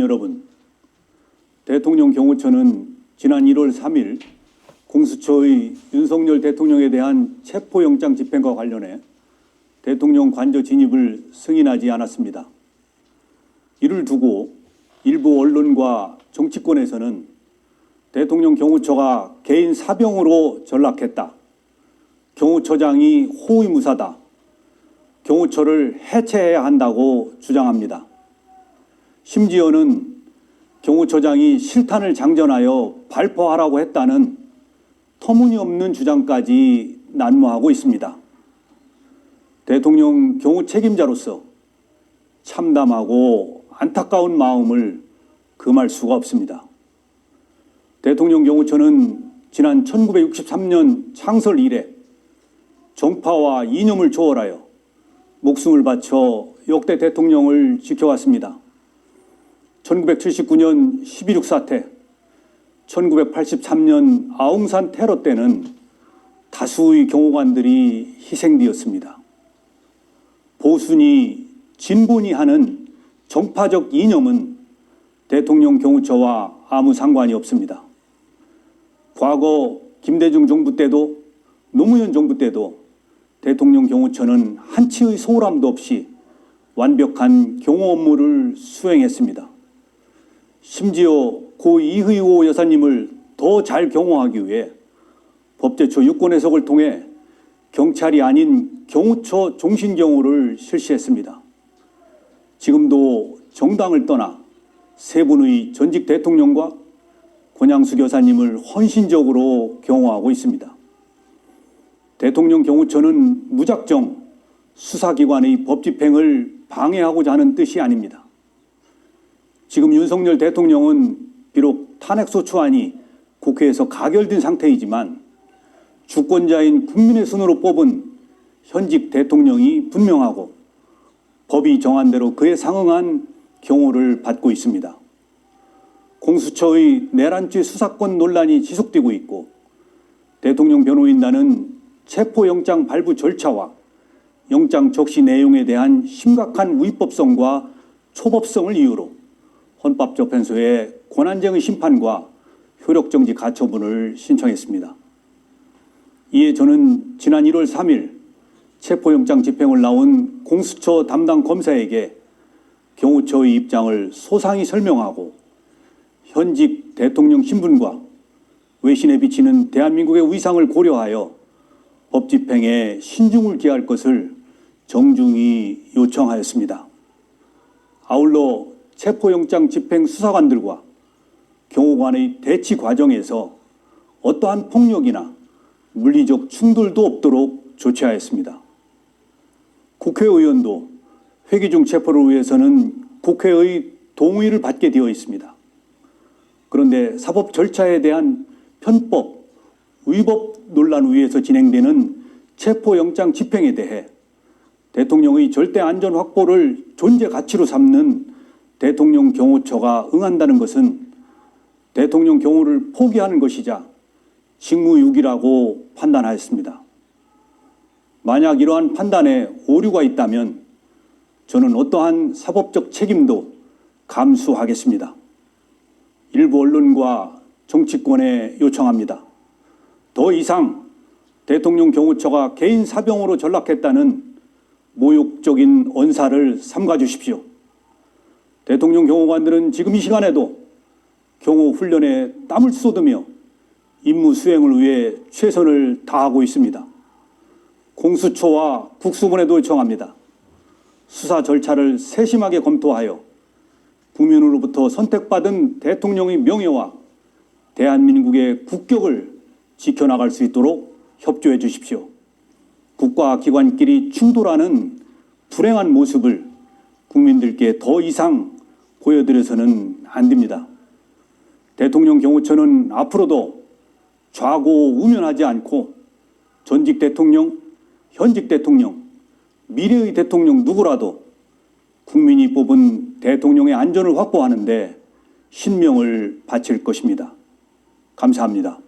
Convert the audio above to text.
여러분, 대통령 경호처는 지난 1월 3일 공수처의 윤석열 대통령에 대한 체포영장 집행과 관련해 대통령 관저 진입을 승인하지 않았습니다. 이를 두고 일부 언론과 정치권에서는 대통령 경호처가 개인 사병으로 전락했다, 경호처장이 호위무사다, 경호처를 해체해야 한다고 주장합니다. 심지어는 경호처장이 실탄을 장전하여 발포하라고 했다는 터무니없는 주장까지 난무하고 있습니다. 대통령 경호 책임자로서 참담하고 안타까운 마음을 금할 수가 없습니다. 대통령 경호처는 지난 1963년 창설 이래 정파와 이념을 초월하여 목숨을 바쳐 역대 대통령을 지켜왔습니다. 1979년 12.6 사태, 1983년 아웅산 테러 때는 다수의 경호관들이 희생되었습니다. 보수니 진보니 하는 정파적 이념은 대통령 경호처와 아무 상관이 없습니다. 과거 김대중 정부 때도 노무현 정부 때도 대통령 경호처는 한치의 소홀함도 없이 완벽한 경호 업무를 수행했습니다. 심지어 고 이의호 여사님을 더 잘 경호하기 위해 법제처 유권 해석을 통해 경찰이 아닌 경호처 종신경호를 실시했습니다. 지금도 정당을 떠나 세 분의 전직 대통령과 권양숙 여사님을 헌신적으로 경호하고 있습니다. 대통령 경호처는 무작정 수사기관의 법 집행을 방해하고자 하는 뜻이 아닙니다. 지금 윤석열 대통령은 비록 탄핵소추안이 국회에서 가결된 상태이지만 주권자인 국민의 손으로 뽑은 현직 대통령이 분명하고 법이 정한 대로 그에 상응한 경호를 받고 있습니다. 공수처의 내란죄 수사권 논란이 지속되고 있고 대통령 변호인단은 체포영장 발부 절차와 영장 적시 내용에 대한 심각한 위법성과 초법성을 이유로 헌법재판소에 권한쟁의 심판과 효력정지 가처분을 신청했습니다. 이에 저는 지난 1월 3일 체포영장 집행을 나온 공수처 담당 검사에게 경호처의 입장을 소상히 설명하고 현직 대통령 신분과 외신에 비치는 대한민국의 위상을 고려하여 법 집행에 신중을 기할 것을 정중히 요청하였습니다. 아울러 체포영장 집행 수사관들과 경호관의 대치 과정에서 어떠한 폭력이나 물리적 충돌도 없도록 조치하였습니다. 국회의원도 회기 중 체포를 위해서는 국회의 동의를 받게 되어 있습니다. 그런데 사법 절차에 대한 편법, 위법 논란 위에서 진행되는 체포영장 집행에 대해 대통령의 절대 안전 확보를 존재 가치로 삼는 대통령 경호처가 응한다는 것은 대통령 경호를 포기하는 것이자 직무유기라고 판단하였습니다. 만약 이러한 판단에 오류가 있다면 저는 어떠한 사법적 책임도 감수하겠습니다. 일부 언론과 정치권에 요청합니다. 더 이상 대통령 경호처가 개인 사병으로 전락했다는 모욕적인 언사를 삼가 주십시오. 대통령 경호관들은 지금 이 시간에도 경호 훈련에 땀을 쏟으며 임무 수행을 위해 최선을 다하고 있습니다. 공수처와 국수본에도 요청합니다. 수사 절차를 세심하게 검토하여 국민으로부터 선택받은 대통령의 명예와 대한민국의 국격을 지켜나갈 수 있도록 협조해 주십시오. 국가 기관끼리 충돌하는 불행한 모습을 국민들께 더 이상 보여드려서는 안 됩니다. 대통령 경호처는 앞으로도 좌고우면하지 않고 전직 대통령, 현직 대통령, 미래의 대통령 누구라도 국민이 뽑은 대통령의 안전을 확보하는 데 신명을 바칠 것입니다. 감사합니다.